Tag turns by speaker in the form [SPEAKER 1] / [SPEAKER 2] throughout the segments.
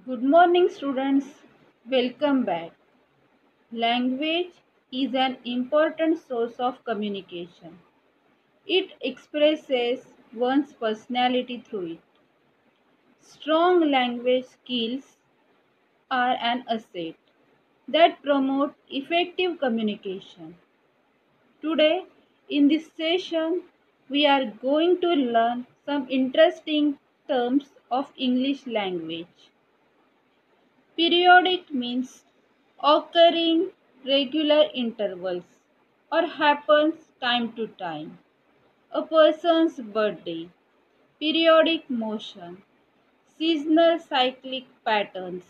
[SPEAKER 1] Good morning, students. Welcome back. Language is an important source of communication. It expresses one's personality through it. Strong language skills are an asset that promote effective communication. Today, in this session, we are going to learn some interesting terms of English language. Periodic means occurring regular intervals or happens time to time. A person's birthday, periodic motion, seasonal cyclic patterns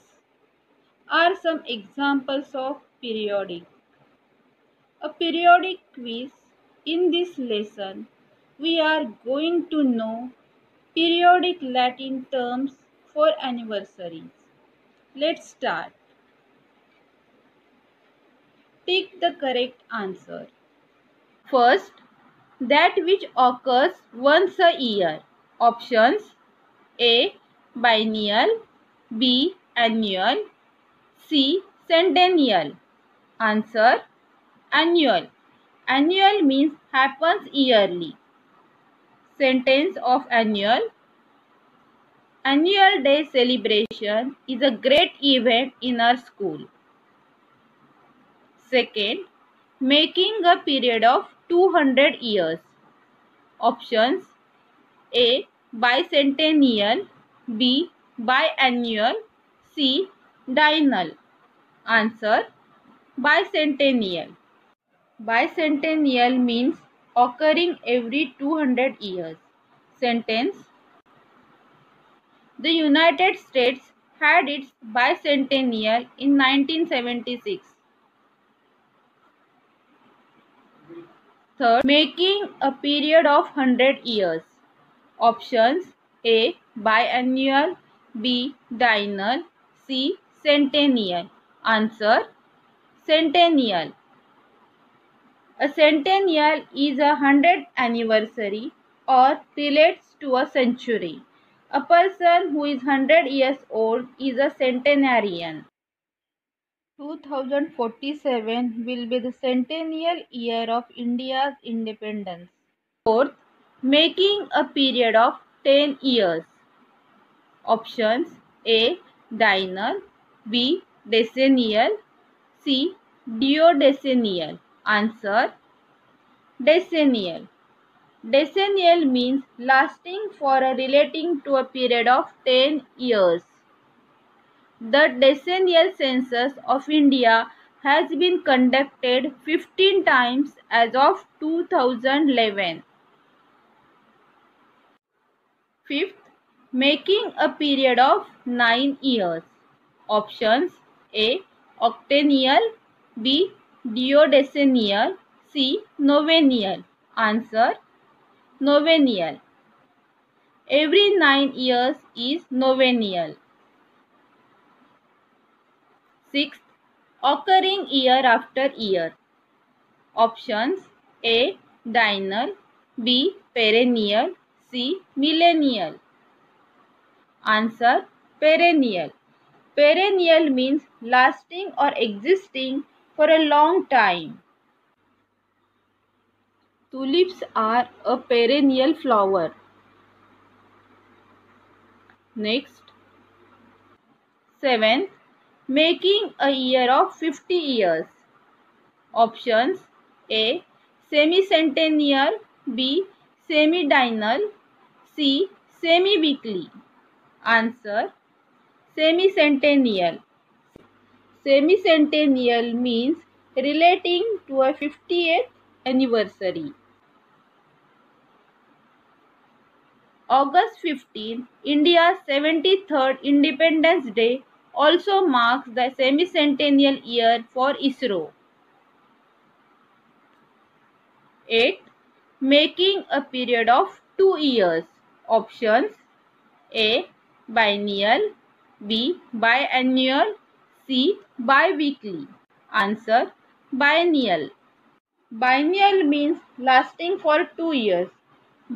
[SPEAKER 1] are some examples of periodic. A periodic quiz. In this lesson, we are going to know periodic Latin terms for anniversaries. Let's start. Pick the correct answer. First, that which occurs once a year. Options: A. Biennial, B. Annual, C. Centennial. Answer: annual. Annual means happens yearly. Sentence of annual: Annual Day celebration is a great event in our school. Second, making a period of 200 years. Options: A. Bicentennial, B. Biannual, C. Diennial. Answer: bicentennial. Bicentennial means occurring every 200 years. Sentence: The United States had its bicentennial in 1976. Third, making a period of 100 years. Options: A. Biannual, B. Diennial, C. Centennial. Answer: centennial. A centennial is a 100th anniversary or relates to a century. A person who is 100 years old is a centenarian. 2047 will be the centennial year of India's independence. Fourth, making a period of 10 years. Options: A. Diennial, B. Decennial, C. Duodecennial. Answer: decennial. Decennial means lasting for or relating to a period of 10 years. The decennial census of India has been conducted 15 times as of 2011. Fifth, making a period of 9 years. Options: A. Octennial, B. Duodecennial, C. Novennial. Answer: novennial. Every 9 years is novennial. Sixth, occurring year after year. Options: A. Diennial, B. Perennial, C. Millennial. Answer: perennial. Perennial means lasting or existing for a long time. Tulips are a perennial flower. Next, seventh, making a year of 50 years. Options: A. Semi-centennial, B. Semi-diennial, C. Semi-weekly. Answer: semi-centennial. Semi-centennial means relating to a 50th anniversary. August 15, India's 73rd Independence Day, also marks the semi-centennial year for ISRO. 8. Making a period of 2 years. Options: A. Biennial, B. Biannual, C. Biweekly. Answer: biennial. Biennial means lasting for 2 years.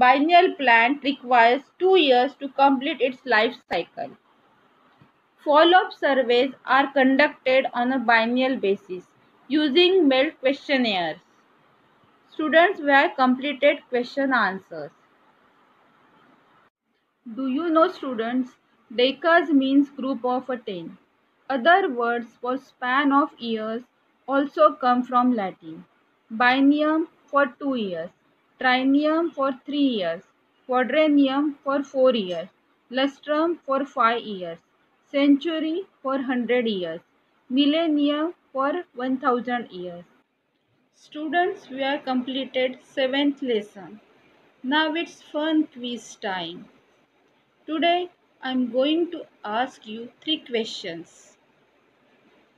[SPEAKER 1] Biennial plant requires 2 years to complete its life cycle. Follow-up surveys are conducted on a biennial basis using mailed questionnaires. Students were completed question answers. Do you know, students, decades means group of 10. Other words for span of years also come from Latin. Biennium for 2 years, triennium for 3 years, quadrennium for 4 years, lustrum for 5 years, century for 100 years, millennium for 1000 years. Students, we have completed 7th lesson. Now it's fun quiz time. Today I am going to ask you 3 questions.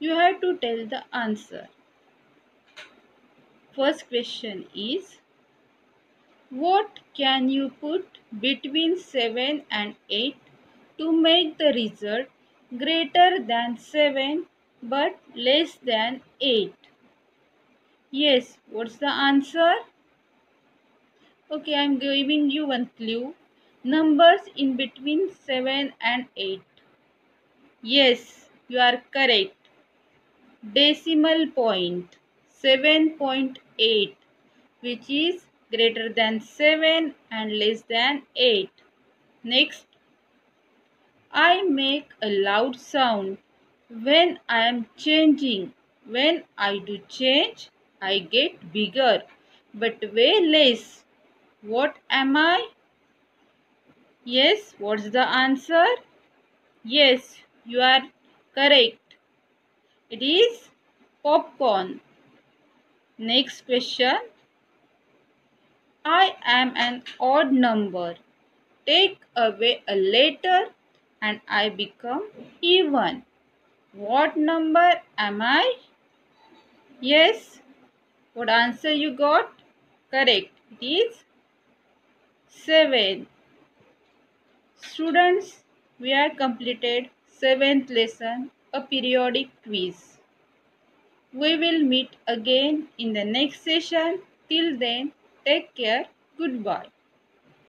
[SPEAKER 1] You have to tell the answer. First question is, what can you put between 7 and 8 to make the result greater than 7 but less than 8? Yes, what's the answer? Okay, I am giving you one clue. Numbers in between 7 and 8. Yes, you are correct. Decimal point 7.8, which is greater than 7 and less than 8. Next, I make a loud sound when I am changing. When I do change, I get bigger, but way less. What am I? Yes, what's the answer? Yes, you are correct. It is popcorn. Next question. I am an odd number. Take away a letter and I become even. What number am I? Yes. What answer you got? Correct. It is 7. Students, we have completed 7th lesson, a periodic quiz. We will meet again in the next session. Till then, take care. Goodbye.